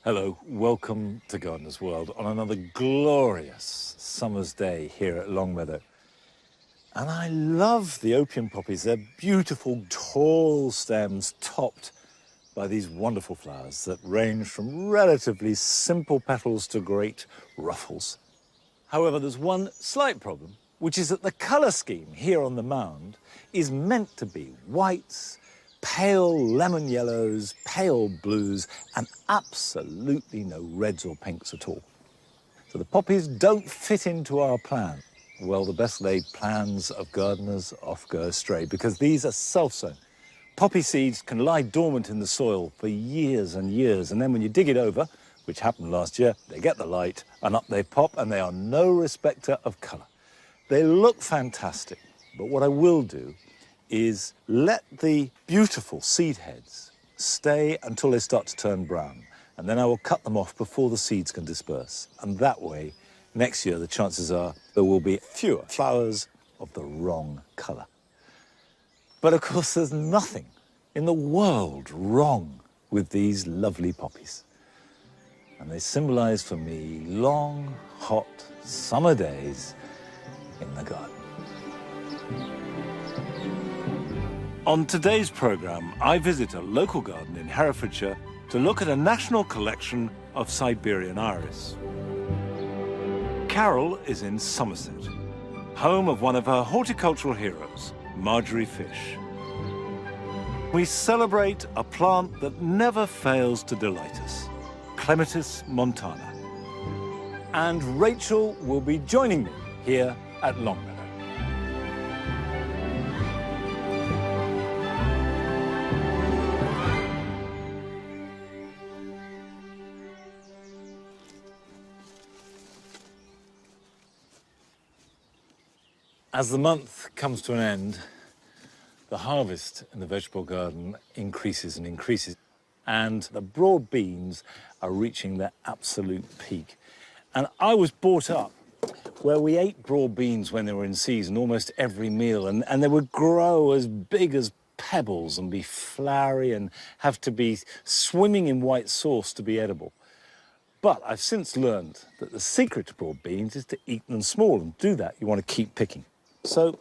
Hello, welcome to Gardener's World on another glorious summer's day here at Longmeadow. And I love the opium poppies. They're beautiful, tall stems topped by these wonderful flowers that range from relatively simple petals to great ruffles. However, there's one slight problem, which is that the colour scheme here on the mound is meant to be whites, pale lemon yellows, pale blues, and absolutely no reds or pinks at all. So the poppies don't fit into our plan. Well, the best laid plans of gardeners oft go astray because these are self-sown. Poppy seeds can lie dormant in the soil for years and years, and then when you dig it over, which happened last year, they get the light and up they pop, and they are no respecter of colour. They look fantastic, but what I will do is let the beautiful seed heads stay until they start to turn brown, and then I will cut them off before the seeds can disperse. And that way, next year, the chances are there will be fewer flowers of the wrong colour. But of course, there's nothing in the world wrong with these lovely poppies. And they symbolise for me long, hot summer days in the garden. On today's programme, I visit a local garden in Herefordshire to look at a national collection of Siberian iris. Carol is in Somerset, home of one of her horticultural heroes, Marjorie Fish. We celebrate a plant that never fails to delight us, Clematis montana. And Rachel will be joining me here at Longmeadow. As the month comes to an end, the harvest in the vegetable garden increases and increases, and the broad beans are reaching their absolute peak. And I was brought up where we ate broad beans when they were in season, almost every meal, and they would grow as big as pebbles and be flowery and have to be swimming in white sauce to be edible. But I've since learned that the secret to broad beans is to eat them small, and to do that, you want to keep picking. So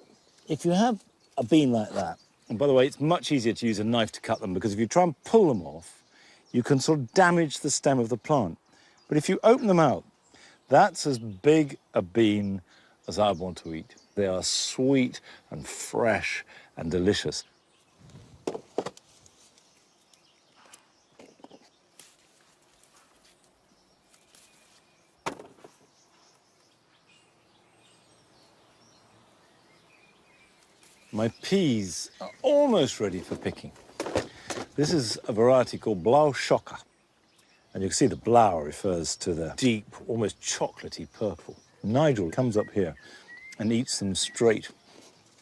if you have a bean like that, and by the way, it's much easier to use a knife to cut them, because if you try and pull them off, you can sort of damage the stem of the plant. But if you open them out, that's as big a bean as I want to eat. They are sweet and fresh and delicious. My peas are almost ready for picking. This is a variety called Blau Schocker. And you can see the blau refers to the deep, almost chocolatey purple. Nigel comes up here and eats them straight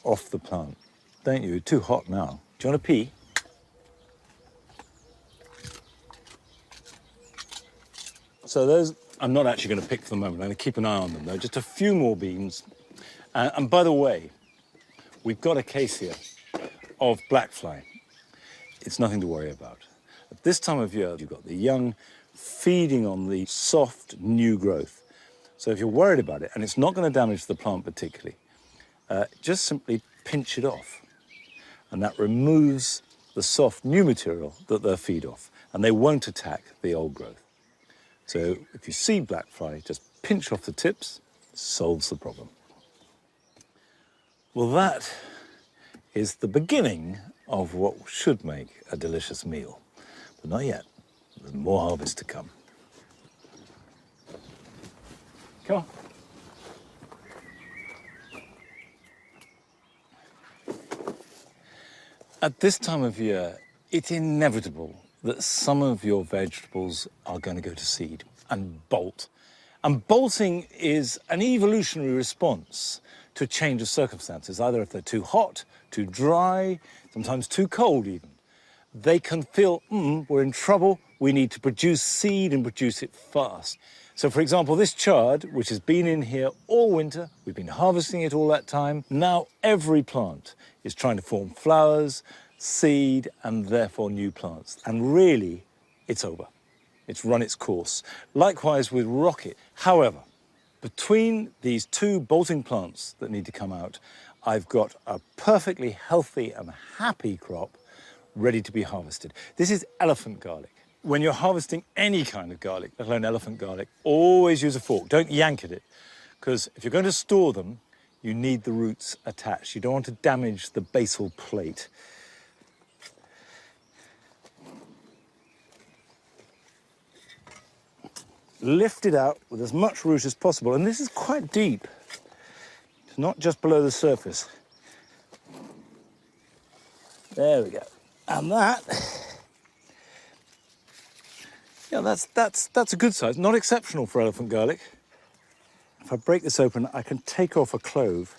off the plant. Don't you? You're too hot now. Do you want a pea? So those, I'm not actually going to pick for the moment. I'm going to keep an eye on them, though. Just a few more beans. And by the way, we've got a case here of black fly. It's nothing to worry about. At this time of year, you've got the young feeding on the soft, new growth. So if you're worried about it, and it's not going to damage the plant particularly, just simply pinch it off. And that removes the soft, new material that they'll feed off, and they won't attack the old growth. So if you see black fly, just pinch off the tips, solves the problem. Well, that is the beginning of what should make a delicious meal. But not yet. There's more harvest to come. Come on. At this time of year, it's inevitable that some of your vegetables are going to go to seed and bolt. And bolting is an evolutionary response to a change of circumstances, either if they're too hot, too dry, sometimes too cold even. They can feel, we're in trouble, we need to produce seed and produce it fast. So, for example, this chard, which has been in here all winter, we've been harvesting it all that time, now every plant is trying to form flowers, seed, and therefore new plants. And really, it's over. It's run its course. Likewise with rocket. However, between these two bolting plants that need to come out, I've got a perfectly healthy and happy crop ready to be harvested. This is elephant garlic. When you're harvesting any kind of garlic, let alone elephant garlic, always use a fork. Don't yank at it, because if you're going to store them, you need the roots attached. You don't want to damage the basal plate. Lift it out with as much root as possible, and this is quite deep. It's not just below the surface. There we go. And that, yeah, that's a good size. Not exceptional for elephant garlic. If I break this open, I can take off a clove.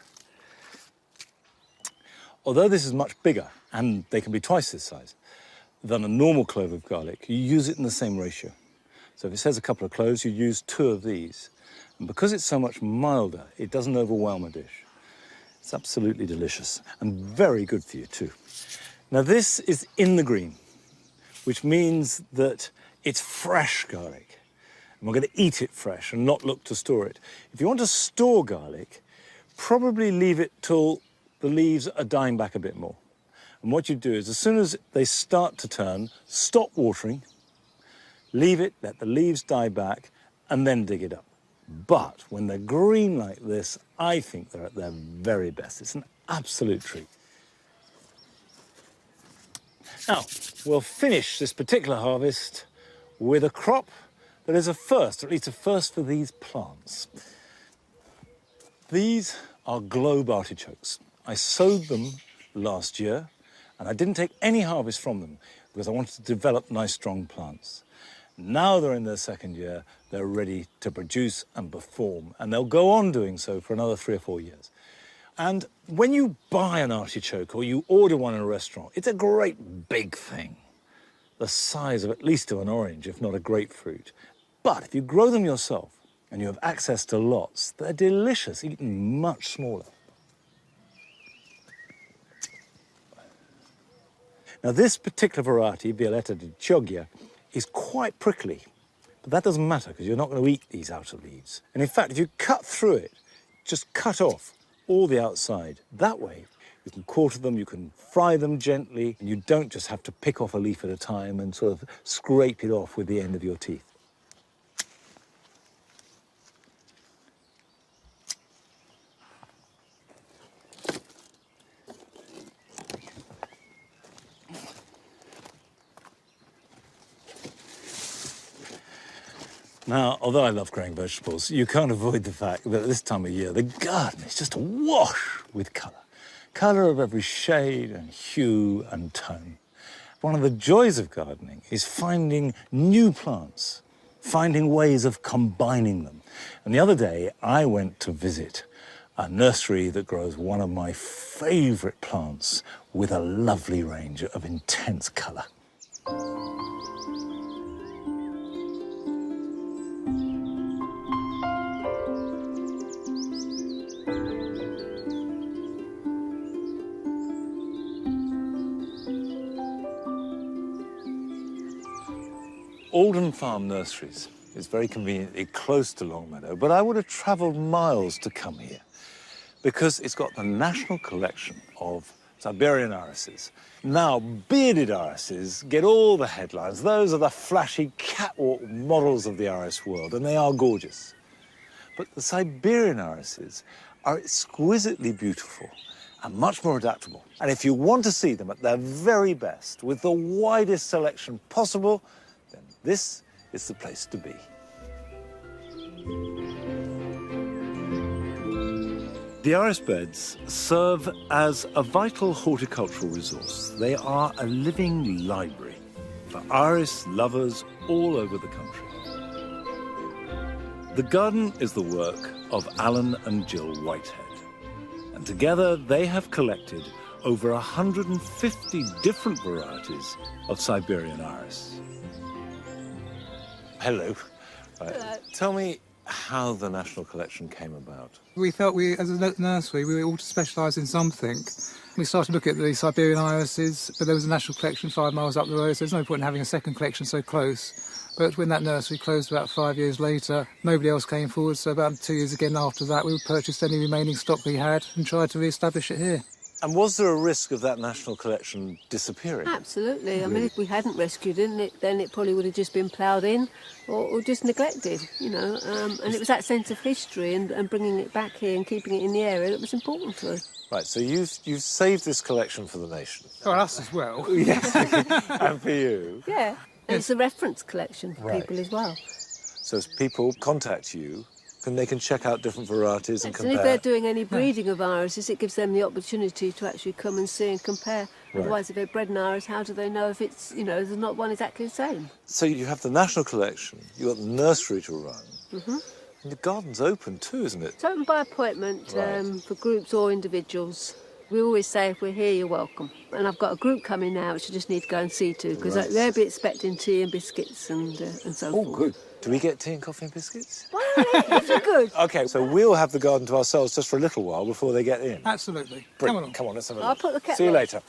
Although this is much bigger, and they can be twice this size, than a normal clove of garlic, you use it in the same ratio. So if it says a couple of cloves, you use 2 of these. And because it's so much milder, it doesn't overwhelm a dish. It's absolutely delicious and very good for you too. Now this is in the green, which means that it's fresh garlic. And we're going to eat it fresh and not look to store it. If you want to store garlic, probably leave it till the leaves are dying back a bit more. And what you do is, as soon as they start to turn, stop watering, leave it, let the leaves die back, and then dig it up. But when they're green like this, I think they're at their very best. It's an absolute treat. Now, we'll finish this particular harvest with a crop that is a first, or at least a first for these plants. These are globe artichokes. I sowed them last year, and I didn't take any harvest from them because I wanted to develop nice, strong plants. Now they're in their second year, they're ready to produce and perform, and they'll go on doing so for another 3 or 4 years. And when you buy an artichoke or you order one in a restaurant, it's a great big thing, the size of at least of an orange, if not a grapefruit. But if you grow them yourself and you have access to lots, they're delicious, eaten much smaller. Now this particular variety, Violetta di Chioggia, is quite prickly, but that doesn't matter because you're not going to eat these outer leaves. And in fact, if you cut through it, just cut off all the outside. That way, you can quarter them, you can fry them gently, and you don't just have to pick off a leaf at a time and sort of scrape it off with the end of your teeth. Now, although I love growing vegetables, you can't avoid the fact that at this time of year, the garden is just awash with colour. Colour of every shade and hue and tone. One of the joys of gardening is finding new plants, finding ways of combining them. And the other day, I went to visit a nursery that grows one of my favourite plants with a lovely range of intense colour. Alden Farm Nurseries is very conveniently close to Longmeadow, but I would have travelled miles to come here because it's got the national collection of Siberian irises. Now, bearded irises get all the headlines. Those are the flashy catwalk models of the iris world, and they are gorgeous. But the Siberian irises are exquisitely beautiful and much more adaptable. And if you want to see them at their very best, with the widest selection possible, then this is the place to be. The iris beds serve as a vital horticultural resource. They are a living library for iris lovers all over the country. The garden is the work of Alan and Jill Whitehead, and together they have collected over 150 different varieties of Siberian iris. Hello. Hello. Tell me how the National Collection came about. We felt as a nursery, we were all to specialise in something. We started looking at the Siberian irises, but there was a national collection 5 miles up the road, so there's no point in having a second collection so close. But when that nursery closed about 5 years later, nobody else came forward, so about 2 years again after that, we purchased any remaining stock we had and tried to re-establish it here. And was there a risk of that national collection disappearing? Absolutely. I mean, if we hadn't rescued it, then it probably would have just been ploughed in or just neglected, you know. And it was that sense of history and bringing it back here and keeping it in the area that was important to us. Right, so you've saved this collection for the nation. For us as well. Yes, and for you. Yeah, and it's a reference collection for people as well. So as people contact you, they can check out different varieties and compare. And if they're doing any breeding of irises, it gives them the opportunity to actually come and see and compare. Right. Otherwise, if they're bred an iris, how do they know if it's, you know, there's not one exactly the same? So you have the national collection, you've got the nursery to run, and the garden's open too, isn't it? It's open by appointment for groups or individuals. We always say, if we're here, you're welcome. And I've got a group coming now, which I just need to go and see to, because they'll be expecting tea and biscuits and so forth. Oh, good. Do we get tea and coffee and biscuits? Well, if you're good. OK, so we'll have the garden to ourselves just for a little while before they get in. Absolutely. Brilliant. Come on, let's have a look. I'll put the kettle See you on. later.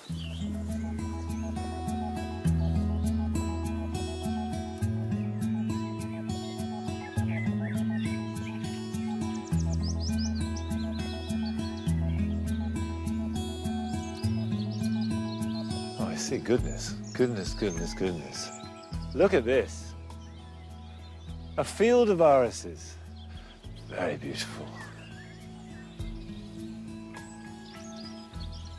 Oh, I see. Goodness. Goodness, goodness, goodness. Look at this. A field of irises. Very beautiful.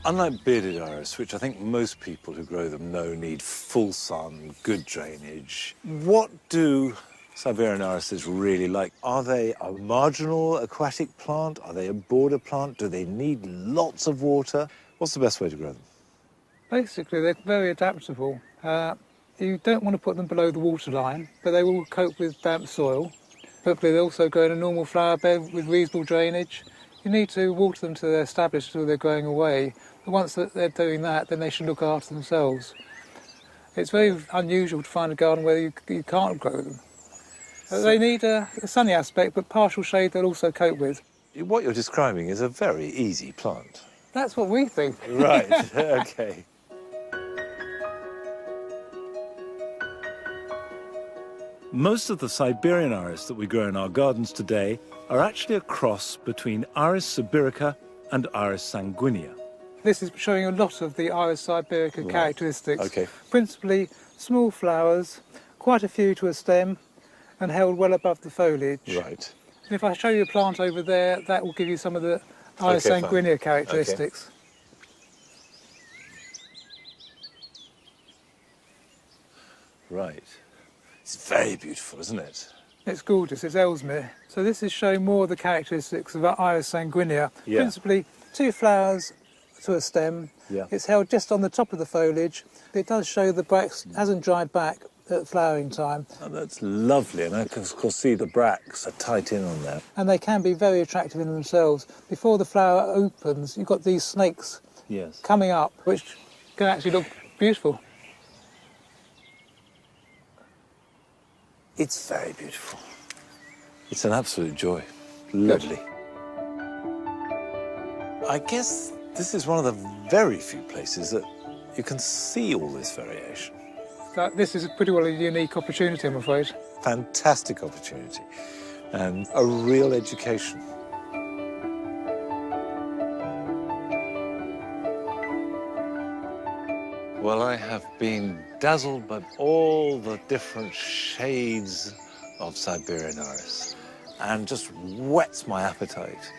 Unlike bearded iris, which I think most people who grow them know need full sun, good drainage, what do Siberian irises really like? Are they a marginal aquatic plant? Are they a border plant? Do they need lots of water? What's the best way to grow them? Basically, they're very adaptable. You don't want to put them below the waterline, but they will cope with damp soil. Hopefully they also grow in a normal flower bed with reasonable drainage. You need to water them till they're established, till they're growing away. But once that they're doing that, then they should look after themselves. It's very unusual to find a garden where you can't grow them. They need a sunny aspect, but partial shade they'll also cope with. What you're describing is a very easy plant. That's what we think. Right, OK. Most of the Siberian iris that we grow in our gardens today are actually a cross between Iris sibirica and Iris sanguinea. This is showing a lot of the Iris sibirica characteristics. OK. Principally small flowers, quite a few to a stem, and held well above the foliage. Right. And if I show you a plant over there, that will give you some of the Iris sanguinea characteristics. Right. It's very beautiful, isn't it? It's gorgeous, it's ellesmere. So this is showing more of the characteristics of Iris sanguinea. Yeah. Principally 2 flowers to a stem. Yeah. It's held just on the top of the foliage. It does show the bracts hasn't dried back at flowering time. Oh, that's lovely, and I can of course see the bracts are tight in on there. And they can be very attractive in themselves. Before the flower opens, you've got these snakes coming up, which can actually look beautiful. It's very beautiful. It's an absolute joy. Lovely. I guess this is one of the very few places that you can see all this variation. This is pretty well a unique opportunity, I'm afraid. Fantastic opportunity and a real education. Well, I have been dazzled by all the different shades of Siberian iris and just whets my appetite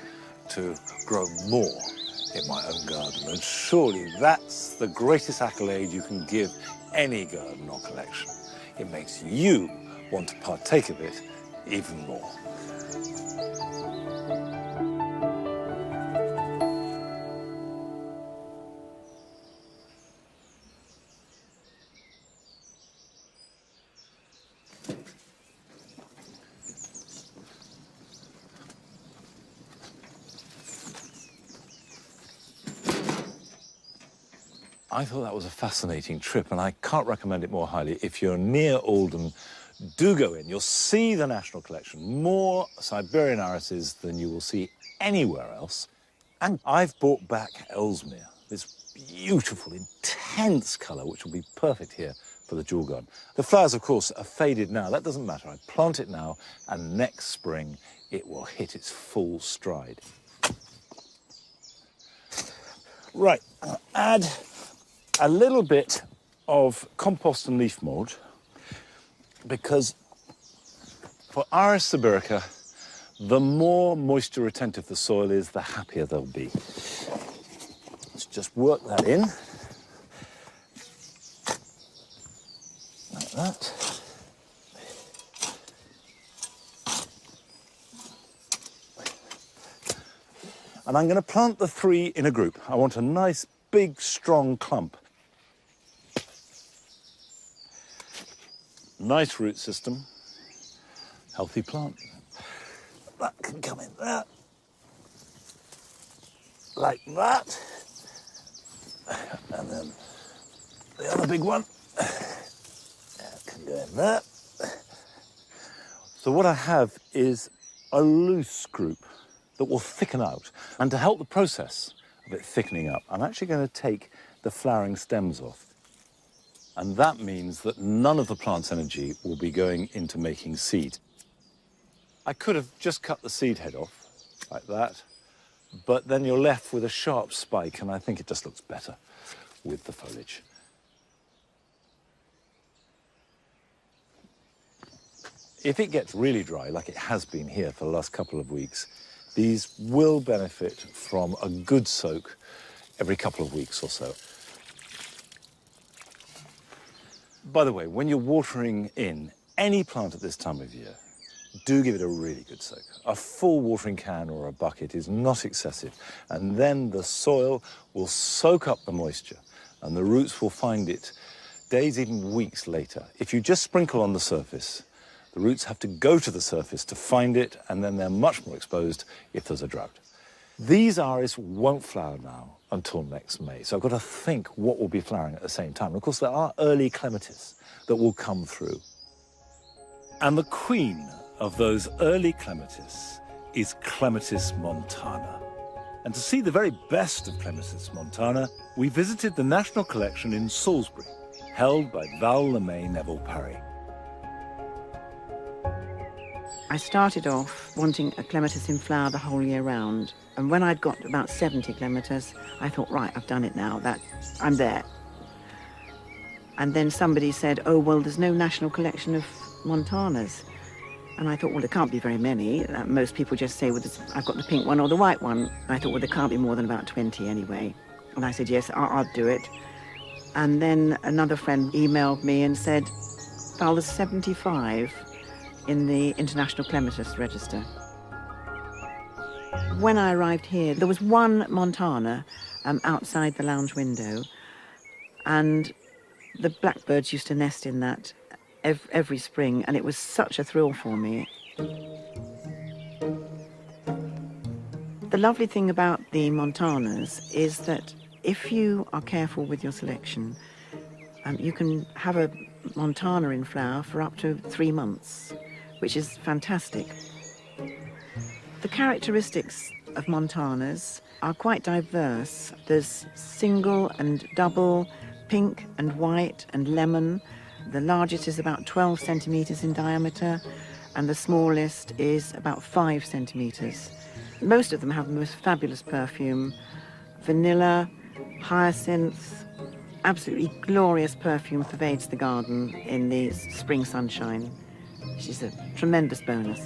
to grow more in my own garden. And surely that's the greatest accolade you can give any garden or collection. It makes you want to partake of it even more. I thought that was a fascinating trip, and I can't recommend it more highly. If you're near Oldham, do go in. You'll see the National Collection, more Siberian irises than you will see anywhere else. And I've brought back ellesmere. this beautiful, intense colour, which will be perfect here for the jewel garden. The flowers, of course, are faded now. That doesn't matter. I plant it now, and next spring it will hit its full stride. Right, I'll add a little bit of compost and leaf mould, because for Iris sibirica, the more moisture retentive the soil is, the happier they'll be. Let's just work that in. Like that. And I'm going to plant the 3 in a group. I want a nice, big, strong clump. Nice root system. Healthy plant. That can come in there. Like that. And then the other big one can go in there. So what I have is a loose group that will thicken out. And to help the process of it thickening up, I'm actually going to take the flowering stems off. And that means that none of the plant's energy will be going into making seed. I could have just cut the seed head off, like that, but then you're left with a sharp spike, and I think it just looks better with the foliage. If it gets really dry, like it has been here for the last couple of weeks, these will benefit from a good soak every couple of weeks or so. By the way, when you're watering in any plant at this time of year, do give it a really good soak. A full watering can or a bucket is not excessive, and then the soil will soak up the moisture and the roots will find it days, even weeks later. If you just sprinkle on the surface, the roots have to go to the surface to find it, and then they're much more exposed if there's a drought. These iris won't flower now until next May, so I've got to think what will be flowering at the same time. And of course, there are early clematis that will come through. And the queen of those early clematis is Clematis montana. And to see the very best of Clematis montana, we visited the National Collection in Salisbury, held by Val LeMay Neville Parry. I started off wanting a clematis in flower the whole year round. And when I'd got about 70 clematis, I thought, right, I've done it now, I'm there. And then somebody said, oh, well, there's no national collection of montanas. And I thought, well, there can't be very many. Most people just say, well, I've got the pink one or the white one. And I thought, well, there can't be more than about 20 anyway. And I said, yes, I'll do it. And then another friend emailed me and said, Val, there's 75 in the International Clematis Register. When I arrived here, there was one montana outside the lounge window, and the blackbirds used to nest in that every spring, and it was such a thrill for me. The lovely thing about the montanas is that if you are careful with your selection, you can have a montana in flower for up to 3 months, which is fantastic. The characteristics of montanas are quite diverse. There's single and double, pink and white and lemon. The largest is about 12 centimetres in diameter, and the smallest is about 5 centimetres. Most of them have the most fabulous perfume. Vanilla, hyacinth, absolutely glorious perfume pervades the garden in the spring sunshine, which is a tremendous bonus.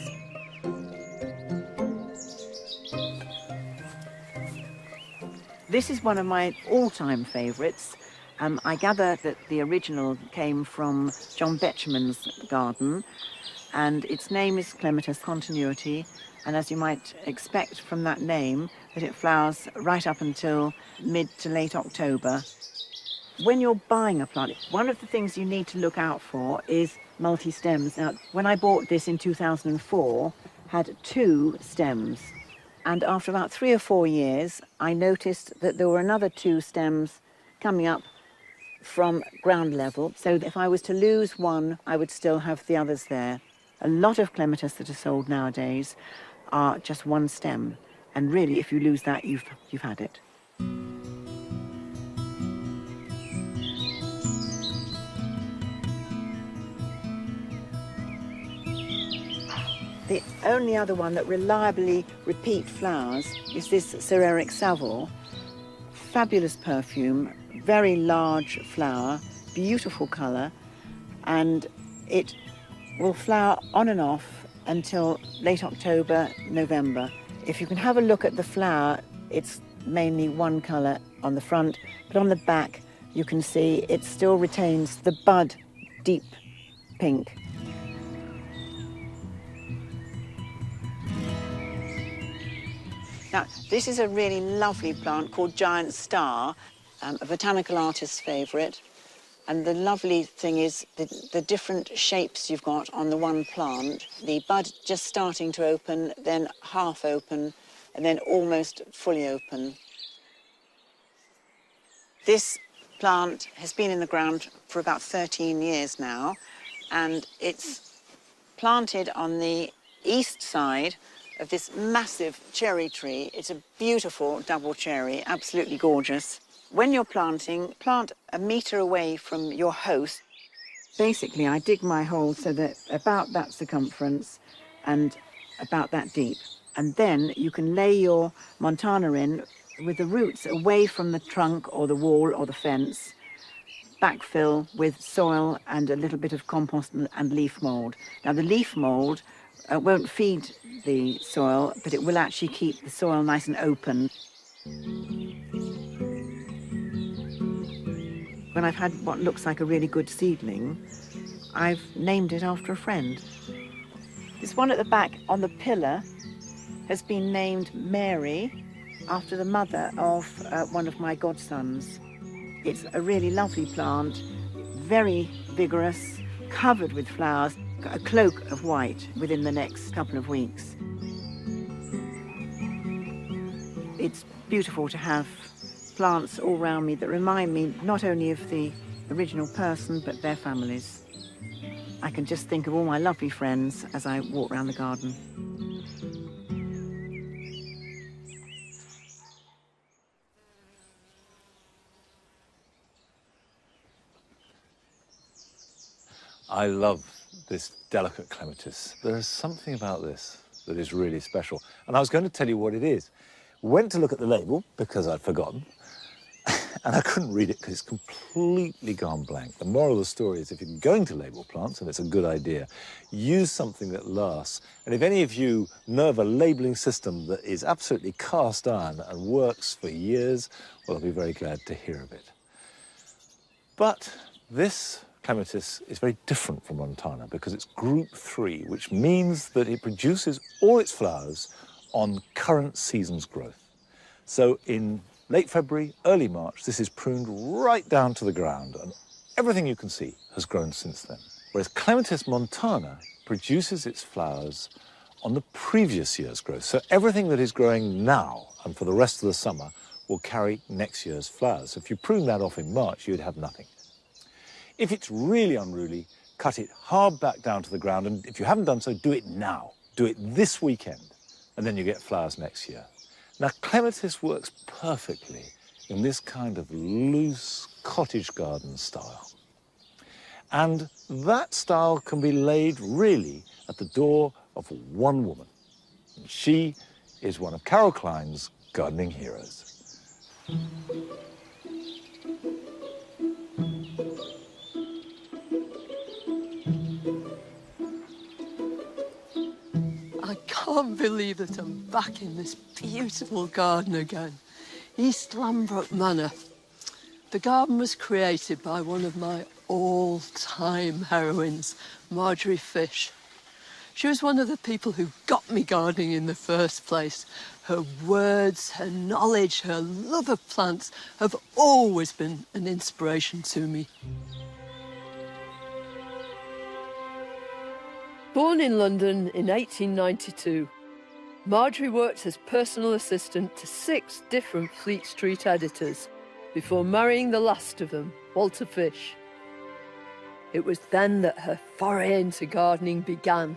This is one of my all-time favourites. I gather that the original came from John Betjeman's garden, and its name is Clematis Continuity, and as you might expect from that name, that it flowers right up until mid to late October. When you're buying a plant, one of the things you need to look out for is multi-stems. Now, when I bought this in 2004, had 2 stems. And after about 3 or 4 years, I noticed that there were another 2 stems coming up from ground level. So if I was to lose one, I would still have the others there. A lot of clematis that are sold nowadays are just 1 stem. And really, if you lose that, you've had it. The only other one that reliably repeat flowers is this Sir Eric Savile. Fabulous perfume, very large flower, beautiful colour, and it will flower on and off until late October, November. If you can have a look at the flower, it's mainly one colour on the front, but on the back you can see it still retains the bud deep pink. Now, this is a really lovely plant called Giant Star, a botanical artist's favourite. And the lovely thing is the different shapes you've got on the one plant. The bud just starting to open, then half open, and then almost fully open. This plant has been in the ground for about 13 years now, and it's planted on the east side of this massive cherry tree. It's a beautiful double cherry, absolutely gorgeous. When you're planting, plant a metre away from your host. Basically, I dig my hole so that about that circumference and about that deep. And then you can lay your montana in with the roots away from the trunk or the wall or the fence, backfill with soil and a little bit of compost and leaf mould. Now, the leaf mould won't feed the soil, but it will actually keep the soil nice and open. When I've had what looks like a really good seedling, I've named it after a friend. This one at the back on the pillar has been named Mary, after the mother of one of my godsons. It's a really lovely plant, very vigorous, covered with flowers, a cloak of white within the next couple of weeks. It's beautiful to have plants all around me that remind me not only of the original person, but their families. I can just think of all my lovely friends as I walk around the garden. I love this delicate clematis. There is something about this that is really special. And I was going to tell you what it is. Went to look at the label because I'd forgotten. And I couldn't read it because it's completely gone blank. The moral of the story is if you're going to label plants, and it's a good idea, use something that lasts. And if any of you know of a labelling system that is absolutely cast iron and works for years, well, I'll be very glad to hear of it. But this clematis is very different from montana because it's group 3, which means that it produces all its flowers on current season's growth. So in late February, early March, this is pruned right down to the ground, and everything you can see has grown since then. Whereas Clematis montana produces its flowers on the previous year's growth. So everything that is growing now and for the rest of the summer will carry next year's flowers. So if you prune that off in March, you'd have nothing. If it's really unruly, cut it hard back down to the ground, and if you haven't done so, do it now. Do it this weekend, and then you get flowers next year. Now, clematis works perfectly in this kind of loose cottage garden style. And that style can be laid really at the door of one woman. And she is one of Carol Klein's gardening heroes. I can't believe that I'm back in this beautiful garden again. East Lambrook Manor. The garden was created by one of my all-time heroines, Marjorie Fish. She was one of the people who got me gardening in the first place. Her words, her knowledge, her love of plants have always been an inspiration to me. Born in London in 1892, Marjorie worked as personal assistant to 6 different Fleet Street editors before marrying the last of them, Walter Fish. It was then that her foray into gardening began.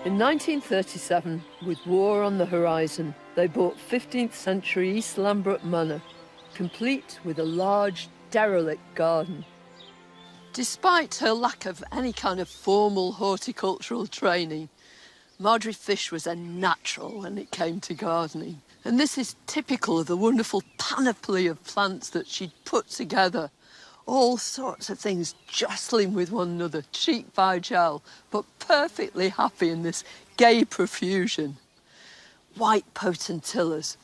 In 1937, with war on the horizon, they bought 15th century East Lambrook Manor, complete with a large derelict garden. Despite her lack of any kind of formal horticultural training, Marjorie Fish was a natural when it came to gardening. And this is typical of the wonderful panoply of plants that she'd put together. All sorts of things jostling with one another, cheek by jowl, but perfectly happy in this gay profusion. White potentillas,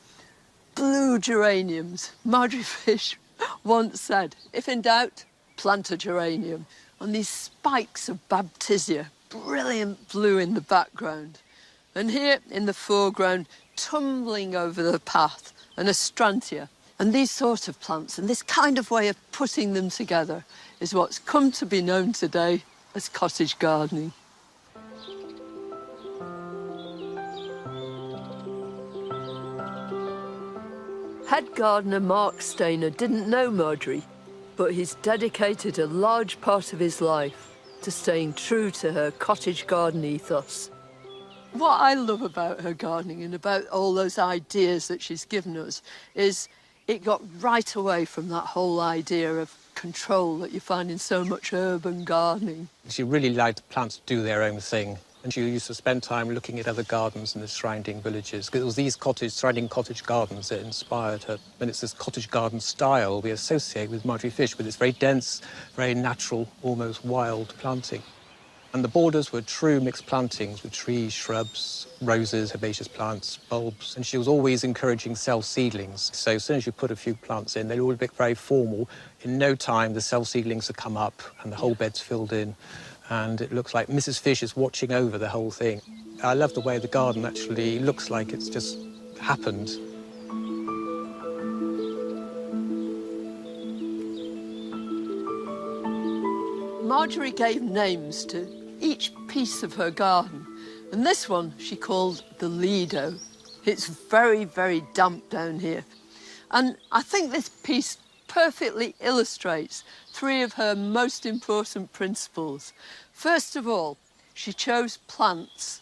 blue geraniums. Marjorie Fish once said, if in doubt, plant a geranium. And these spikes of baptisia, brilliant blue in the background. And here in the foreground, tumbling over the path, an astrantia. And these sort of plants and this kind of way of putting them together is what's come to be known today as cottage gardening. Head gardener Mark Stainer didn't know Marjorie, but he's dedicated a large part of his life to staying true to her cottage garden ethos. What I love about her gardening and about all those ideas that she's given us is it got right away from that whole idea of control that you find in so much urban gardening. She really liked plants to do their own thing, and she used to spend time looking at other gardens in the surrounding villages, because it was these surrounding cottage gardens that inspired her. And it's this cottage garden style we associate with Marjorie Fish, with this very dense, very natural, almost wild planting. And the borders were true mixed plantings with trees, shrubs, roses, herbaceous plants, bulbs. And she was always encouraging self-seedlings. So as soon as you put a few plants in, they all look very formal. In no time, the self-seedlings have come up and the whole bed's filled in. And it looks like Mrs. Fish is watching over the whole thing. I love the way the garden actually looks like it's just happened. Marjorie gave names to each piece of her garden, and this one she called the Lido. It's very, very damp down here. And I think this piece perfectly illustrates three of her most important principles. First of all, she chose plants,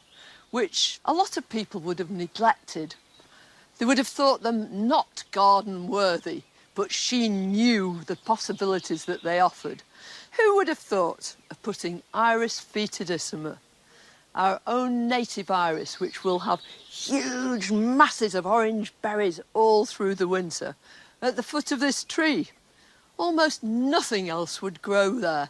which a lot of people would have neglected. They would have thought them not garden-worthy, but she knew the possibilities that they offered. Who would have thought of putting Iris foetidissima, our own native iris, which will have huge masses of orange berries all through the winter, at the foot of this tree? Almost nothing else would grow there.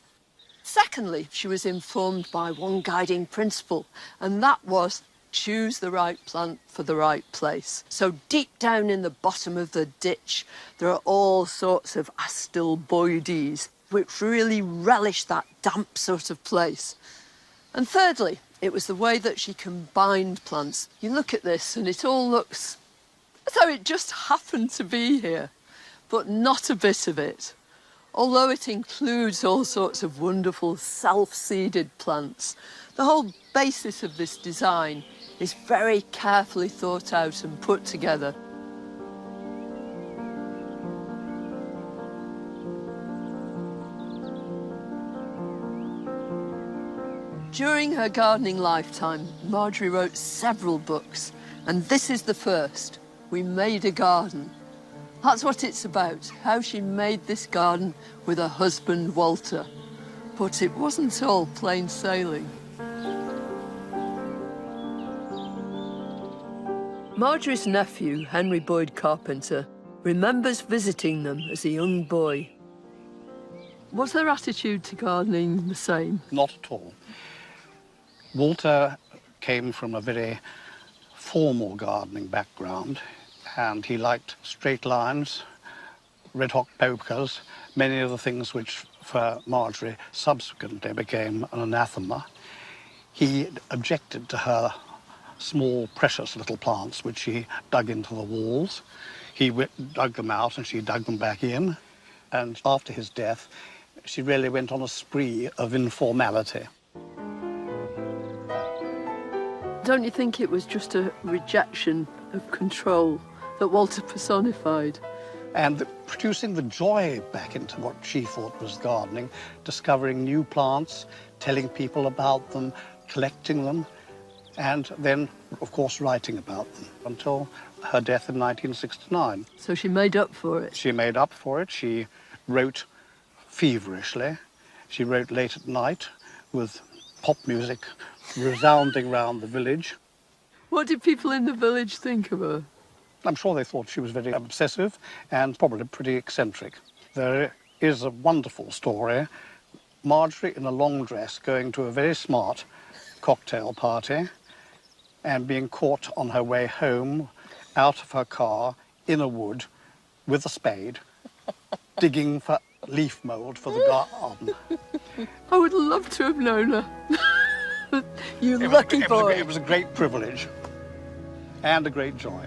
Secondly, she was informed by one guiding principle, and that was choose the right plant for the right place. So deep down in the bottom of the ditch, there are all sorts of astilboides, which really relish that damp sort of place. And thirdly, it was the way that she combined plants. You look at this and it all looks as though it just happened to be here, but not a bit of it. Although it includes all sorts of wonderful self-seeded plants, the whole basis of this design is very carefully thought out and put together. During her gardening lifetime, Marjorie wrote several books, and this is the first, We Made a Garden. That's what it's about, how she made this garden with her husband, Walter. But it wasn't all plain sailing. Marjorie's nephew, Henry Boyd Carpenter, remembers visiting them as a young boy. Was their attitude to gardening the same? Not at all. Walter came from a very formal gardening background, and he liked straight lines, red hot pokers, many of the things which for Marjorie subsequently became an anathema. He objected to her small, precious little plants which she dug into the walls. He dug them out and she dug them back in. And after his death, she really went on a spree of informality. Don't you think it was just a rejection of control that Walter personified? And producing the joy back into what she thought was gardening, discovering new plants, telling people about them, collecting them, and then, of course, writing about them until her death in 1969. So she made up for it? She made up for it. She wrote feverishly. She wrote late at night with pop music resounding round the village. What did people in the village think of her? I'm sure they thought she was very obsessive and probably pretty eccentric. There is a wonderful story. Marjorie in a long dress going to a very smart cocktail party and being caught on her way home out of her car in a wood with a spade, digging for leaf mould for the garden. I would love to have known her. You lucky boy. It was a great privilege and a great joy.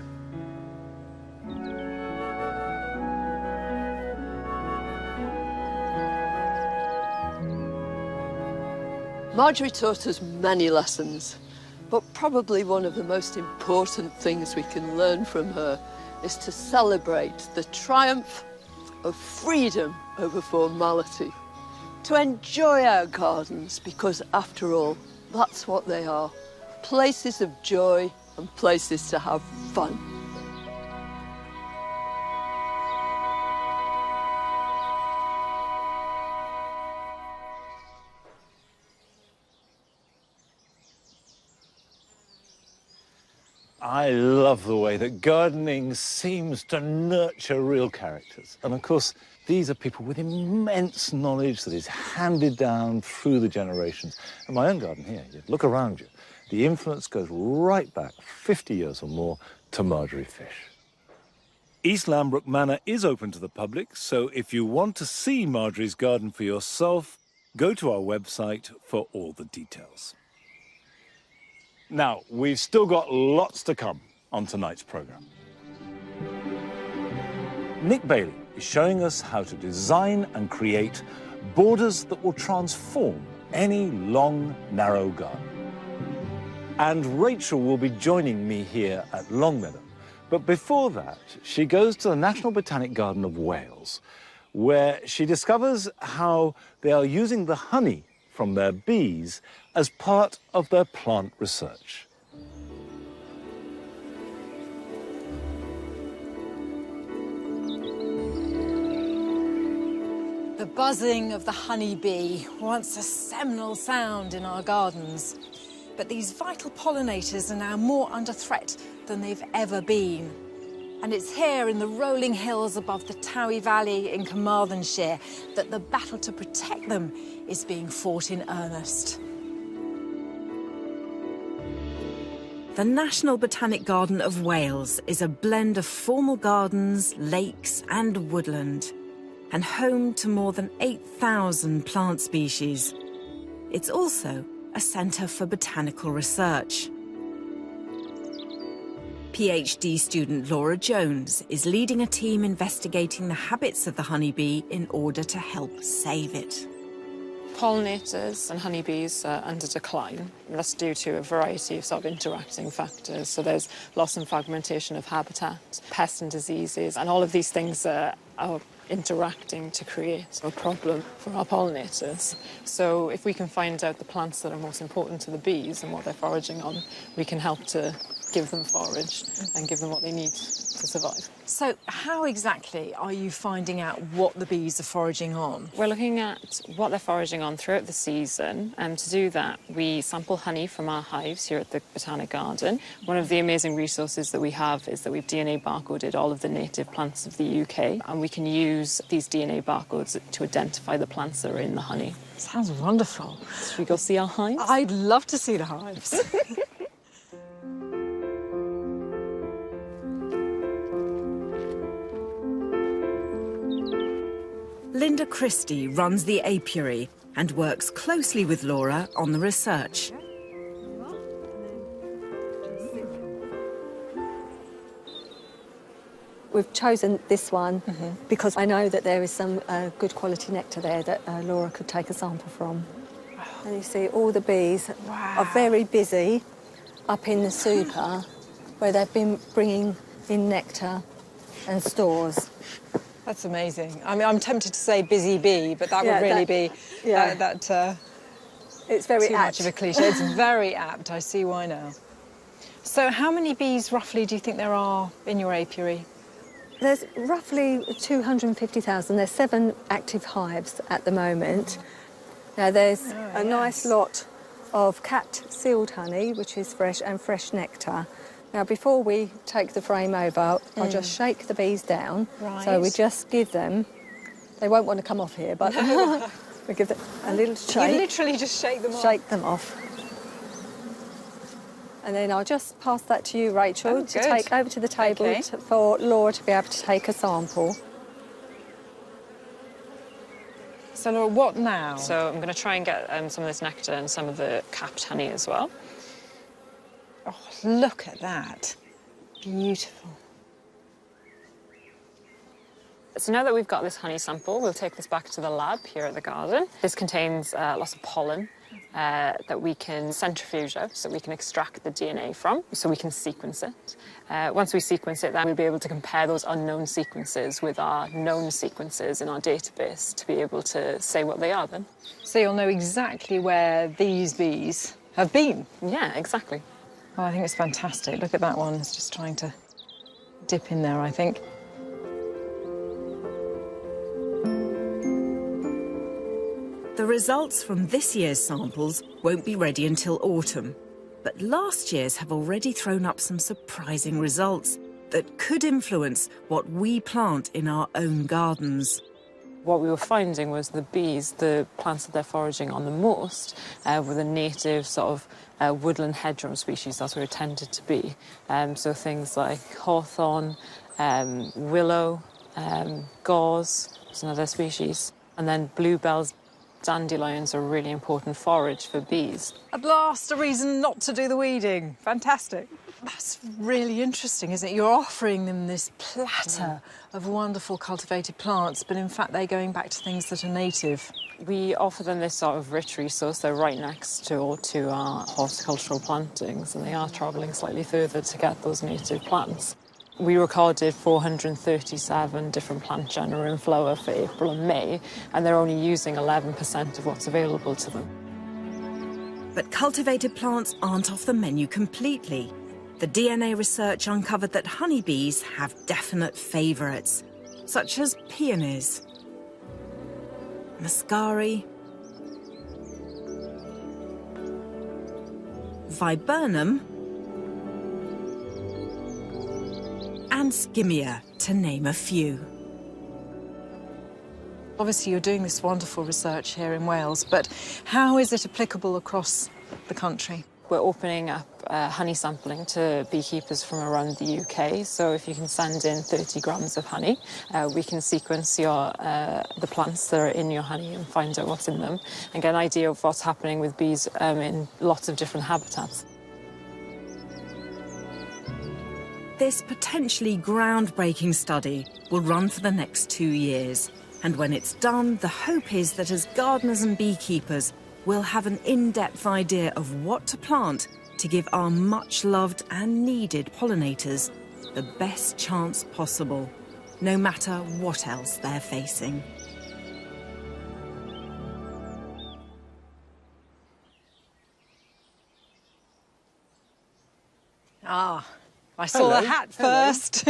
Marjorie taught us many lessons, but probably one of the most important things we can learn from her is to celebrate the triumph of freedom over formality. To enjoy our gardens, because after all, that's what they are. Places of joy and places to have fun. I love the way that gardening seems to nurture real characters. And of course, these are people with immense knowledge that is handed down through the generations. And my own garden here, you look around you, the influence goes right back 50 years or more to Marjorie Fish. East Lambrook Manor is open to the public, so if you want to see Marjorie's garden for yourself, go to our website for all the details. Now, we've still got lots to come on tonight's programme. Nick Bailey is showing us how to design and create borders that will transform any long, narrow garden. And Rachel will be joining me here at Longmeadow. But before that, she goes to the National Botanic Garden of Wales, where she discovers how they are using the honey from their bees as part of their plant research. The buzzing of the honeybee, once a seminal sound in our gardens. But these vital pollinators are now more under threat than they've ever been. And it's here in the rolling hills above the Towie Valley in Carmarthenshire that the battle to protect them is being fought in earnest. The National Botanic Garden of Wales is a blend of formal gardens, lakes and woodland, and home to more than 8,000 plant species. It's also a centre for botanical research. PhD student Laura Jones is leading a team investigating the habits of the honeybee in order to help save it. Pollinators and honeybees are under decline. That's due to a variety of sort of interacting factors. So there's loss and fragmentation of habitat, pests and diseases, and all of these things are interacting to create a problem for our pollinators. So if we can find out the plants that are most important to the bees and what they're foraging on, we can help to give them forage and give them what they need to survive. So how exactly are you finding out what the bees are foraging on? We're looking at what they're foraging on throughout the season, and to do that we sample honey from our hives here at the Botanic Garden. One of the amazing resources that we have is that we've DNA barcoded all of the native plants of the UK, and we can use these DNA barcodes to identify the plants that are in the honey. Sounds wonderful. Should we go see our hives? I'd love to see the hives. Linda Christie runs the apiary and works closely with Laura on the research. We've chosen this one because I know that there is some good quality nectar there that Laura could take a sample from. And you see all the bees are very busy up in the super where they've been bringing in nectar and stores. That's amazing. I mean, I'm tempted to say busy bee, but that would really be it's very too much of a cliche. It's very apt. I see why now. So how many bees roughly do you think there are in your apiary? There's roughly 250,000. There's 7 active hives at the moment. Now there's a nice lot of capped sealed honey, which is fresh, and fresh nectar. Now before we take the frame over, I'll just shake the bees down. Right. So we just give them, they won't want to come off here, but we give them a little shake. You literally just shake them off. Shake them off. And then I'll just pass that to you, Rachel, to good. take over to the table Okay. for Laura to be able to take a sample. So, Laura, what now? So I'm going to try and get some of this nectar and some of the capped honey as well. Oh, look at that. Beautiful. So now that we've got this honey sample, we'll take this back to the lab here at the garden. This contains lots of pollen that we can centrifuge out, so we can extract the DNA from, so we can sequence it. Once we sequence it, then we'll be able to compare those unknown sequences with our known sequences in our database to be able to say what they are then. So you'll know exactly where these bees have been. Yeah, exactly. Oh, I think it's fantastic. Look at that one. It's just trying to dip in there, I think. The results from this year's samples won't be ready until autumn, but last year's have already thrown up some surprising results that could influence what we plant in our own gardens. What we were finding was the bees, the plants that they're foraging on the most, were the native sort of woodland hedgerow species. That's where it tended to be. So things like hawthorn, willow, gauze is another species, and then bluebells. Dandelions are a really important forage for bees. At last, a reason not to do the weeding. Fantastic. That's really interesting, isn't it? You're offering them this platter of wonderful cultivated plants, but in fact they're going back to things that are native. We offer them this sort of rich resource. They're right next to our horticultural plantings, and they are travelling slightly further to get those native plants. We recorded 437 different plant genera in flower for April and May, and they're only using 11% of what's available to them. But cultivated plants aren't off the menu completely. The DNA research uncovered that honeybees have definite favourites, such as peonies, muscari, viburnum, and skimmia, to name a few. Obviously, you're doing this wonderful research here in Wales, but how is it applicable across the country? We're opening up honey sampling to beekeepers from around the UK. So if you can send in 30 grams of honey, we can sequence the plants that are in your honey and find out what's in them and get an idea of what's happening with bees in lots of different habitats. This potentially groundbreaking study will run for the next 2 years. And when it's done, the hope is that as gardeners and beekeepers, we'll have an in-depth idea of what to plant to give our much-loved and needed pollinators the best chance possible, no matter what else they're facing. Ah, I saw the hat first.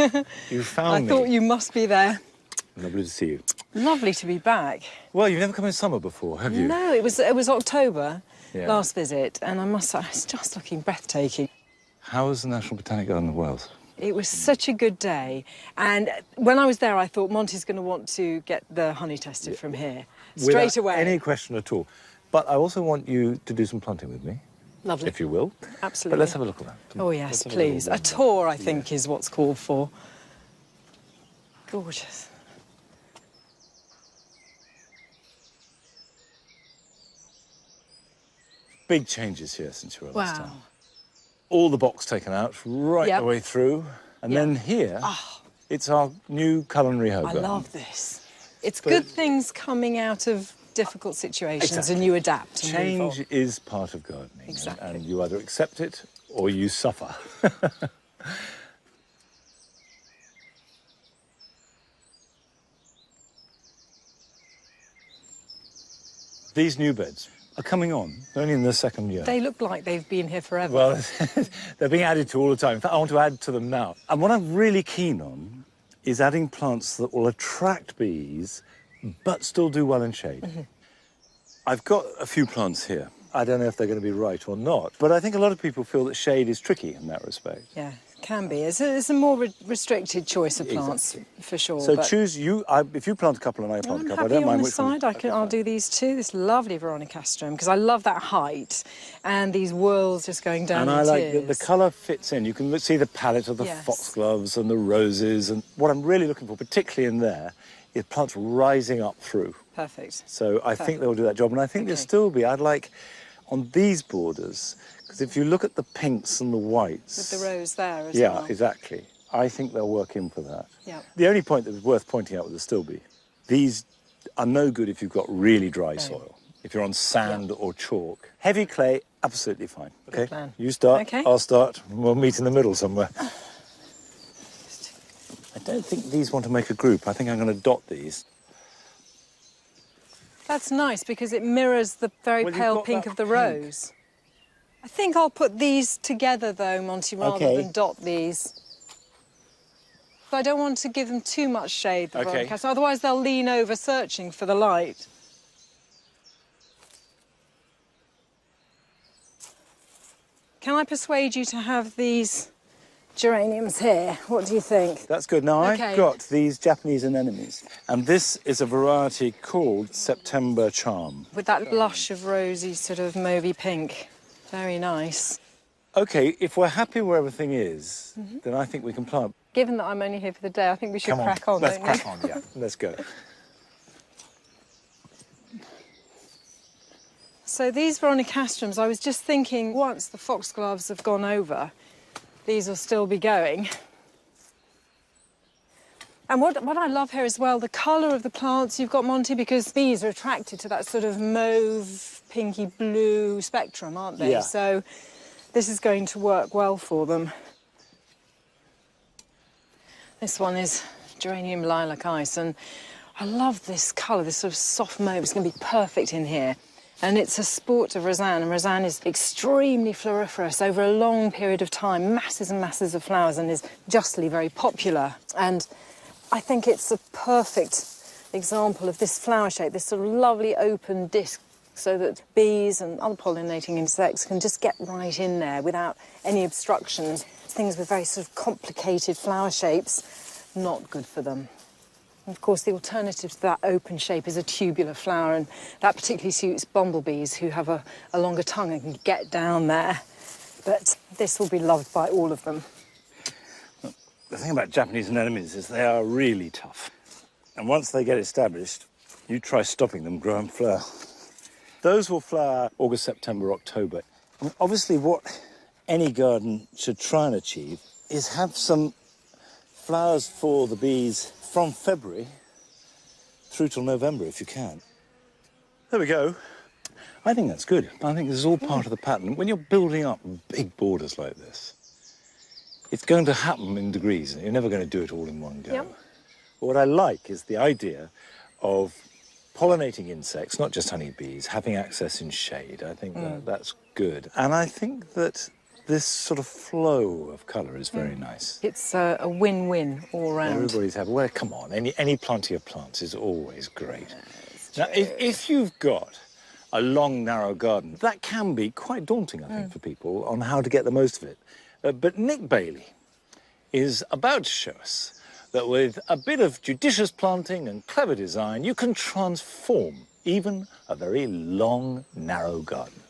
You found me. I thought you must be there. Lovely to see you. Lovely to be back. Well, you've never come in summer before, have you? No, it was October, Yeah. last visit, and I must say, it's just looking breathtaking. How was the National Botanic Garden of Wales? It was such a good day, and when I was there, I thought Monty's going to want to get the honey tested from here, straight Without away. any question at all. But I also want you to do some planting with me. Lovely. If you will. Absolutely. But let's have a look around. Oh, yes, Let's have a please. little A tour, I think, is what's called for. Gorgeous. Big changes here since you were last Wow. time. All the box taken out right Yep. the way through. And Yep. then here, it's our new culinary herb I garden. love this. It's But- good things coming out of difficult situations Exactly. and you adapt and move Change on. is part of gardening. Exactly. And you either accept it or you suffer. These new beds are coming on, only in the second year. They look like they've been here forever. Well, they're being added to all the time. In fact, I want to add to them now. And what I'm really keen on is adding plants that will attract bees, but still do well in shade. I've got a few plants here. I don't know if they're going to be right or not, but I think a lot of people feel that shade is tricky in that respect. Yeah, it can be. It's a more restricted choice of plants, for sure. So but choose if you plant a couple and I plant a couple, I I'm don't happy on mind the which side. one. I'll do these two. This lovely Veronicastrum, because I love that height and these whorls just going down. And I like the colour fits in. You can see the palette of the foxgloves and the roses, and what I'm really looking for, particularly in there, is plants rising up through. Perfect. So I think they'll do that job, and I think there'll still be. I'd like on these borders, because if you look at the pinks and the whites, with the rose there as well. Yeah, exactly. I think they'll work in for that. Yeah. The only point that was worth pointing out with the stilby, these are no good if you've got really dry soil. If you're on sand or chalk. Heavy clay, absolutely fine. Good Okay, plan. you start, Okay. I'll start, and we'll meet in the middle somewhere. I don't think these want to make a group. I think I'm going to dot these. That's nice because it mirrors the very pale pink of the rose. I think I'll put these together though, Monty, rather than dot these. But I don't want to give them too much shade, the Veronicastrum, otherwise they'll lean over searching for the light. Can I persuade you to have these geraniums here? What do you think? That's good. Now, I've got these Japanese anemones, and this is a variety called September Charm. With that blush of rosy sort of mauvey pink. Very nice. OK, if we're happy where everything is, then I think we can plant. Given that I'm only here for the day, I think we should Come on, crack on, let's don't we? crack on, yeah. Let's go. So these Veronicastrums, I was just thinking, once the foxgloves have gone over, these will still be going. And what I love here as well, the colour of the plants you've got, Monty, because bees are attracted to that sort of mauve, pinky blue spectrum, aren't they? Yeah. So this is going to work well for them. This one is geranium lilac ice, and I love this colour, this sort of soft mauve. It's going to be perfect in here. And it's a sport of Rosanne, and Rosanne is extremely floriferous over a long period of time, masses and masses of flowers, and is justly very popular. And I think it's a perfect example of this flower shape, this sort of lovely open disc, so that bees and other pollinating insects can just get right in there without any obstructions. Things with very sort of complicated flower shapes, not good for them. Of course, the alternative to that open shape is a tubular flower, and that particularly suits bumblebees who have a longer tongue and can get down there. But this will be loved by all of them. The thing about Japanese anemones is they are really tough. And once they get established, you try stopping them grow and flower. Those will flower August, September, October. I mean, obviously, what any garden should try and achieve is have some flowers for the bees from February through till November, if you can. There we go. I think that's good. I think this is all part of the pattern. When you're building up big borders like this, it's going to happen in degrees. You're never going to do it all in one go. Yep. But what I like is the idea of pollinating insects, not just honeybees, having access in shade. I think that's good. And I think that this sort of flow of colour is very nice. It's a win-win all round. Everybody's happy. Well, come on, any planting of plants is always great. Now, if you've got a long, narrow garden, that can be quite daunting, I think, for people on how to get the most of it. But Nick Bailey is about to show us that with a bit of judicious planting and clever design, you can transform even a very long, narrow garden.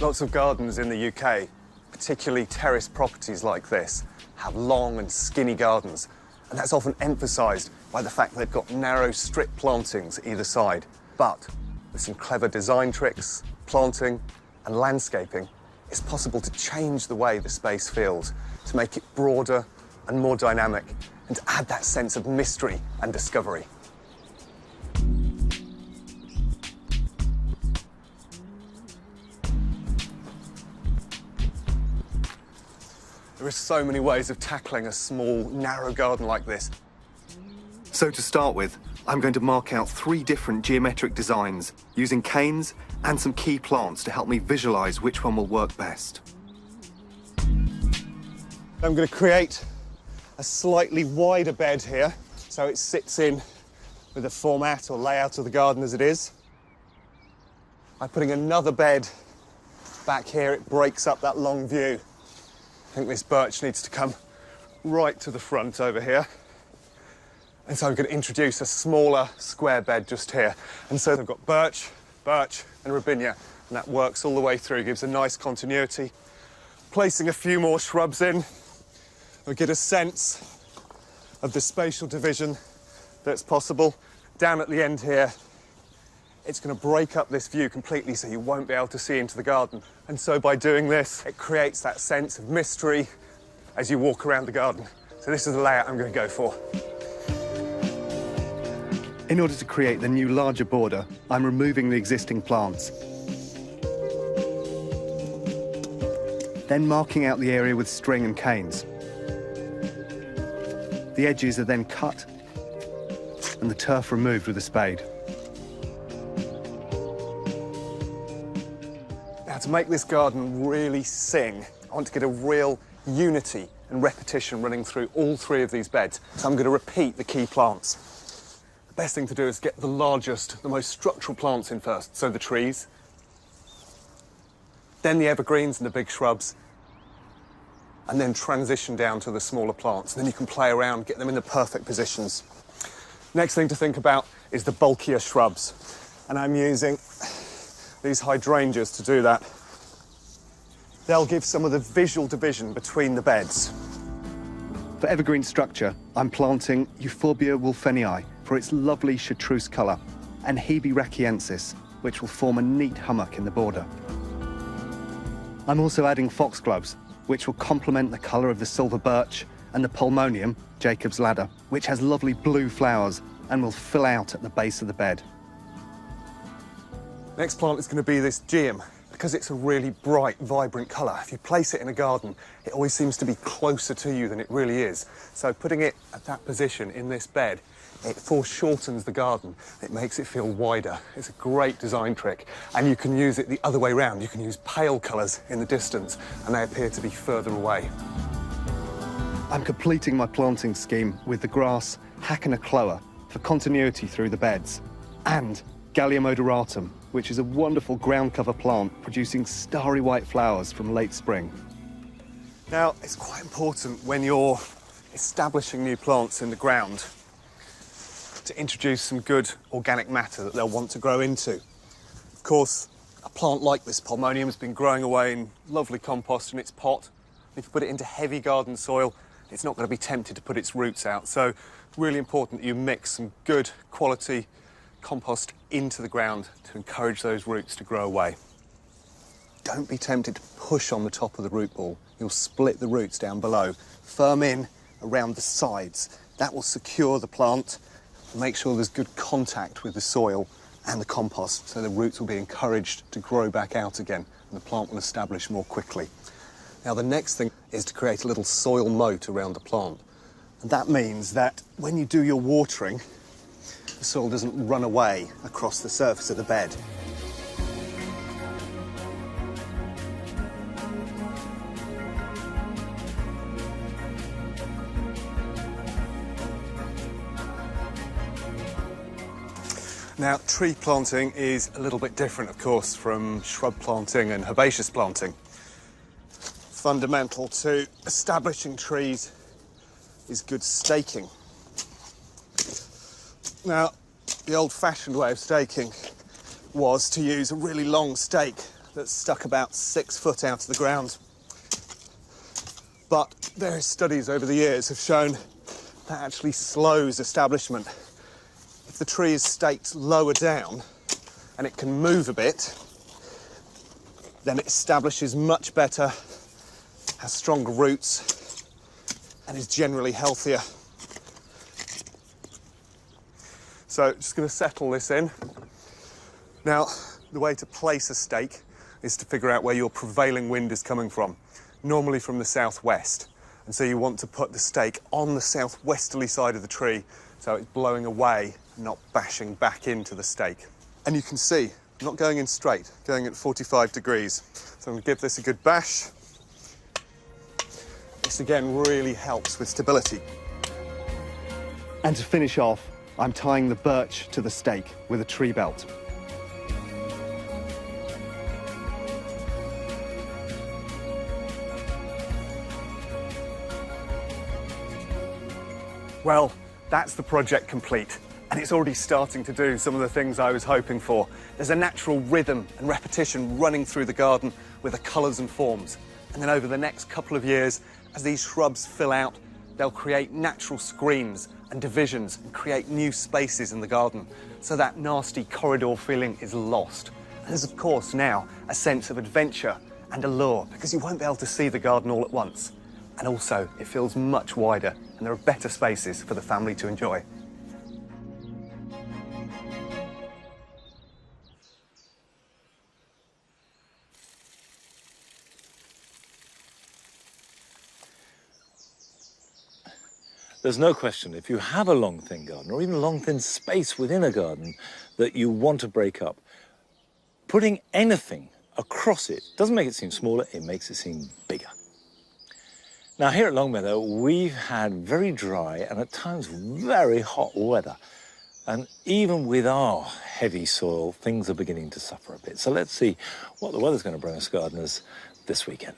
Lots of gardens in the UK, particularly terrace properties like this, have long and skinny gardens, and that's often emphasised by the fact they've got narrow strip plantings either side. But with some clever design tricks, planting and landscaping, it's possible to change the way the space feels, to make it broader and more dynamic, and to add that sense of mystery and discovery. There are so many ways of tackling a small, narrow garden like this. So to start with, I'm going to mark out 3 different geometric designs using canes and some key plants to help me visualise which one will work best. I'm going to create a slightly wider bed here, so it sits in with the format or layout of the garden as it is. By putting another bed back here, it breaks up that long view. I think this birch needs to come right to the front over here. And so I'm going to introduce a smaller square bed just here. And so I've got birch, and robinia, and that works all the way through, gives a nice continuity. Placing a few more shrubs in, we get a sense of the spatial division that's possible. Down at the end here, it's going to break up this view completely so you won't be able to see into the garden. And so by doing this, it creates that sense of mystery as you walk around the garden. So this is the layout I'm going to go for. In order to create the new larger border, I'm removing the existing plants. Then marking out the area with string and canes. The edges are then cut and the turf removed with a spade. Now, to make this garden really sing, I want to get a real unity and repetition running through all three of these beds. So I'm going to repeat the key plants. The best thing to do is get the largest, the most structural plants in first, so the trees, then the evergreens and the big shrubs, and then transition down to the smaller plants. And then you can play around, get them in the perfect positions. Next thing to think about is the bulkier shrubs. And I'm using these hydrangeas to do that. They'll give some of the visual division between the beds. For evergreen structure, I'm planting Euphorbia wolfenii for its lovely chartreuse colour, and Hebe rachiensis, which will form a neat hummock in the border. I'm also adding foxgloves, which will complement the colour of the silver birch, and the pulmonium, Jacob's ladder, which has lovely blue flowers and will fill out at the base of the bed. Next plant is going to be this geum. Because it's a really bright, vibrant colour, if you place it in a garden, it always seems to be closer to you than it really is. So putting it at that position in this bed, it foreshortens the garden. It makes it feel wider. It's a great design trick. And you can use it the other way round. You can use pale colours in the distance, and they appear to be further away. I'm completing my planting scheme with the grass Hackana for continuity through the beds, and Gallium odoratum, which is a wonderful ground cover plant producing starry white flowers from late spring. Now, it's quite important when you're establishing new plants in the ground to introduce some good organic matter that they'll want to grow into. Of course, a plant like this pulmonium has been growing away in lovely compost in its pot. If you put it into heavy garden soil, it's not going to be tempted to put its roots out. So it's really important that you mix some good quality compost into the ground to encourage those roots to grow away. Don't be tempted to push on the top of the root ball. You'll split the roots down below. Firm in around the sides. That will secure the plant and make sure there's good contact with the soil and the compost, so the roots will be encouraged to grow back out again and the plant will establish more quickly. Now, the next thing is to create a little soil moat around the plant. And that means that when you do your watering, the soil doesn't run away across the surface of the bed. Now, tree planting is a little bit different, of course, from shrub planting and herbaceous planting. Fundamental to establishing trees is good staking. Now, the old-fashioned way of staking was to use a really long stake that stuck about 6 foot out of the ground. But various studies over the years have shown that actually slows establishment. If the tree is staked lower down and it can move a bit, then it establishes much better, has stronger roots, and is generally healthier. So just going to settle this in. Now, the way to place a stake is to figure out where your prevailing wind is coming from, normally from the southwest. And so you want to put the stake on the southwesterly side of the tree so it's blowing away, not bashing back into the stake. And you can see, I'm not going in straight, going at 45 degrees. So I'm going to give this a good bash. This This again really helps with stability. And to finish off, I'm tying the birch to the stake with a tree belt. Well, that's the project complete, and it's already starting to do some of the things I was hoping for. There's a natural rhythm and repetition running through the garden with the colours and forms. And then over the next couple of years, as these shrubs fill out, they'll create natural screens and divisions and create new spaces in the garden, so that nasty corridor feeling is lost. And there's, of course, now a sense of adventure and allure, because you won't be able to see the garden all at once. And also, it feels much wider, and there are better spaces for the family to enjoy. There's no question, if you have a long, thin garden, or even a long, thin space within a garden that you want to break up, putting anything across it doesn't make it seem smaller, it makes it seem bigger. Now, here at Longmeadow, we've had very dry and at times very hot weather. And even with our heavy soil, things are beginning to suffer a bit. So let's see what the weather's going to bring us gardeners this weekend.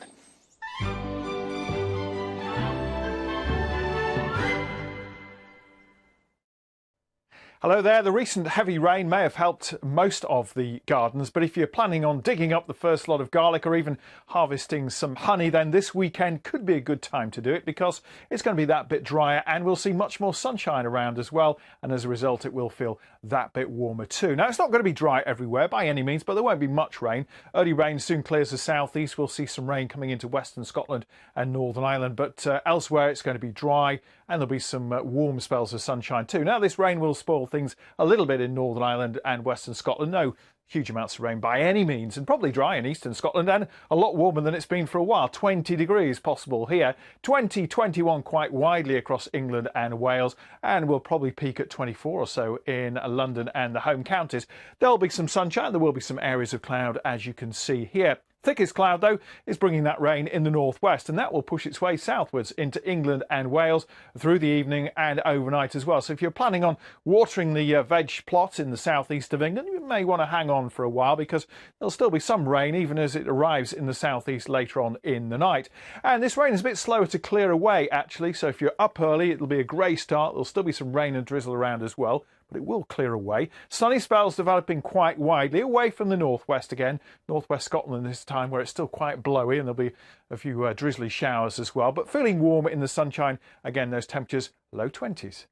Hello there. The recent heavy rain may have helped most of the gardens, but if you're planning on digging up the first lot of garlic or even harvesting some honey, then this weekend could be a good time to do it because it's going to be that bit drier and we'll see much more sunshine around as well, and as a result it will feel that bit warmer too. Now, it's not going to be dry everywhere by any means, but there won't be much rain. Early rain soon clears the southeast. We'll see some rain coming into western Scotland and Northern Ireland, but elsewhere it's going to be dry and there'll be some warm spells of sunshine too. Now, this rain will spoil things a little bit in Northern Ireland and Western Scotland. No huge amounts of rain by any means, and probably dry in Eastern Scotland and a lot warmer than it's been for a while. 20 degrees possible here, 20, 21 quite widely across England and Wales, and we'll probably peak at 24 or so in London and the home counties. There'll be some sunshine, there will be some areas of cloud, as you can see here. Thickest cloud, though, is bringing that rain in the northwest, and that will push its way southwards into England and Wales through the evening and overnight as well. So if you're planning on watering the veg plot in the southeast of England, you may want to hang on for a while because there'll still be some rain even as it arrives in the southeast later on in the night. And this rain is a bit slower to clear away, actually, so if you're up early, it'll be a grey start. There'll still be some rain and drizzle around as well, but it will clear away. Sunny spells developing quite widely away from the northwest again. Northwest Scotland this time, where it's still quite blowy, and there'll be a few drizzly showers as well, but feeling warmer in the sunshine. Again, those temperatures low 20s.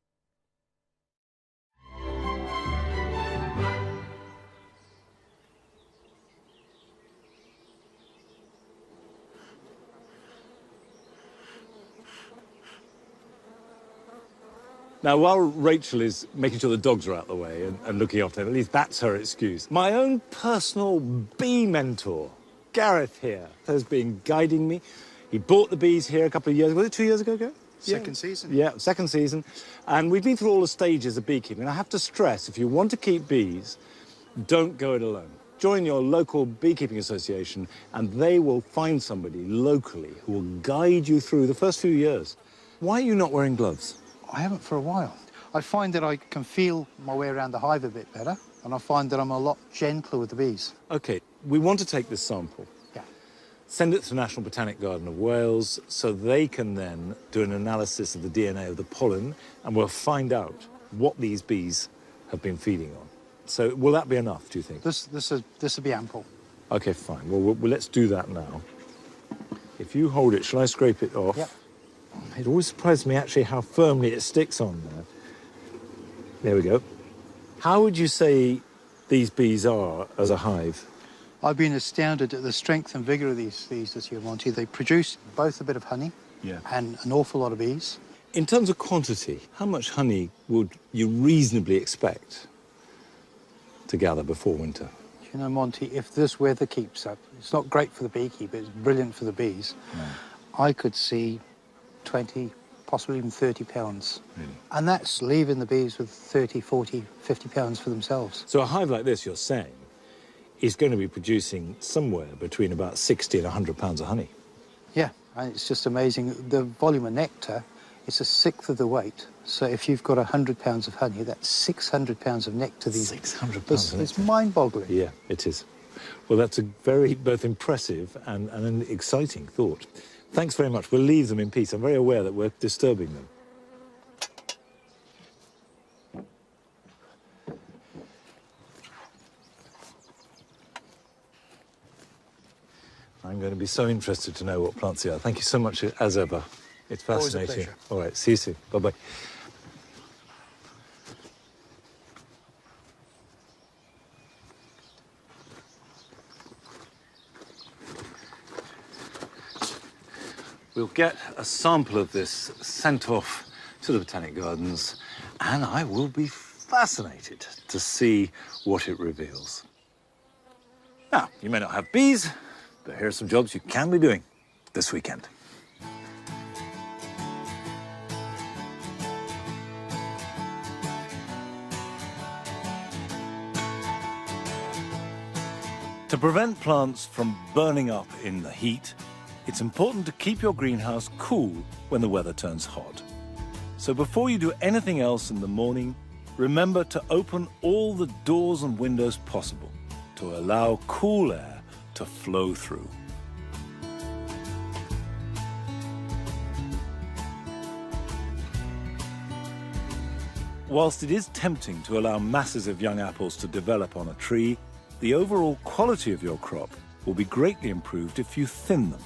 Now, while Rachel is making sure the dogs are out of the way and looking after them, at least that's her excuse, my own personal bee mentor, Gareth here, has been guiding me. He bought the bees here a couple of years ago. Was it 2 years ago, Gareth? Second season. Yeah, second season. And we've been through all the stages of beekeeping. And I have to stress, if you want to keep bees, don't go it alone. Join your local beekeeping association and they will find somebody locally who will guide you through the first few years. Why are you not wearing gloves? I haven't for a while. I find that I can feel my way around the hive a bit better, and I find that I'm a lot gentler with the bees. OK, we want to take this sample. Yeah. Send it to the National Botanic Garden of Wales so they can then do an analysis of the DNA of the pollen, and we'll find out what these bees have been feeding on. So will that be enough, do you think? This will be ample. OK, fine. Well, let's do that now. If you hold it, shall I scrape it off? Yep. It always surprises me, actually, how firmly it sticks on there. There we go. How would you say these bees are as a hive? I've been astounded at the strength and vigour of these this year, Monty. They produce both a bit of honey and an awful lot of bees. In terms of quantity, how much honey would you reasonably expect to gather before winter? You know, Monty, if this weather keeps up, it's not great for the beekeeper, it's brilliant for the bees. No. I could see 20, possibly even 30 pounds. Really? And that's leaving the bees with 30, 40, 50 pounds for themselves. So a hive like this, you're saying, is going to be producing somewhere between about 60 and 100 pounds of honey? Yeah, And it's just amazing. The volume of nectar is a sixth of the weight. So if you've got 100 pounds of honey, that's 600 pounds of nectar. 600 pounds of nectar. It's mind-boggling. Yeah, it is. Well, that's a very both impressive and an exciting thought. Thanks very much. We'll leave them in peace. I'm very aware that we're disturbing them. I'm going to be so interested to know what plants they are. Thank you so much, as ever. It's fascinating. Always a pleasure. All right, see you soon. Bye-bye. We'll get a sample of this sent off to the Botanic Gardens, and I will be fascinated to see what it reveals. Now, you may not have bees, but here are some jobs you can be doing this weekend. To prevent plants from burning up in the heat, it's important to keep your greenhouse cool when the weather turns hot. So before you do anything else in the morning, remember to open all the doors and windows possible to allow cool air to flow through. Whilst it is tempting to allow masses of young apples to develop on a tree, the overall quality of your crop will be greatly improved if you thin them.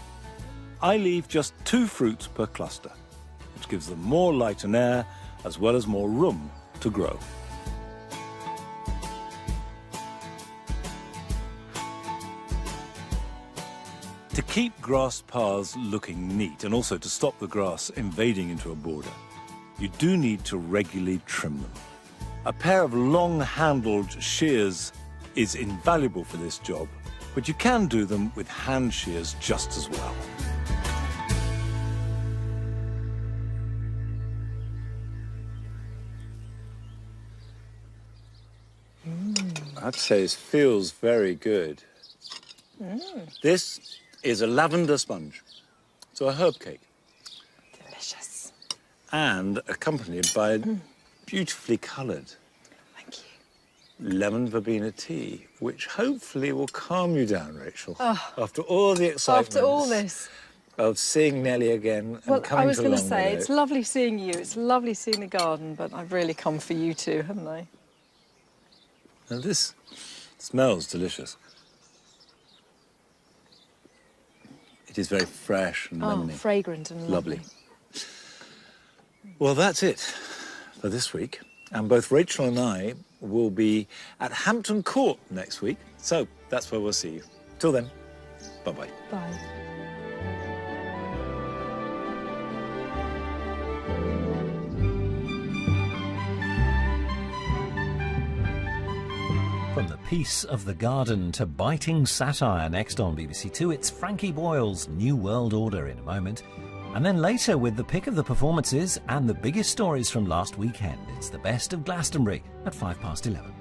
I leave just 2 fruits per cluster, which gives them more light and air, as well as more room to grow. To keep grass paths looking neat, and also to stop the grass invading into a border, you do need to regularly trim them. A pair of long-handled shears is invaluable for this job, but you can do them with hand shears just as well. I'd say it feels very good. This is a lavender sponge, so a herb cake. Delicious. And accompanied by a beautifully coloured lemon verbena tea, which hopefully will calm you down, Rachel. Oh, after all the excitement. After all this. Of seeing Nellie again and Well, coming I was to going to Long say, Meadow. it's lovely seeing you. It's lovely seeing the garden, but I've really come for you too, haven't I? And this smells delicious. It is very fresh and lemony. Fragrant and lovely. Well, that's it for this week. And both Rachel and I will be at Hampton Court next week. So that's where we'll see you. Till then, bye-bye. Bye. From the peace of the garden to biting satire next on BBC Two, it's Frankie Boyle's New World Order in a moment. And then later, with the pick of the performances and the biggest stories from last weekend, it's the best of Glastonbury at 11:05.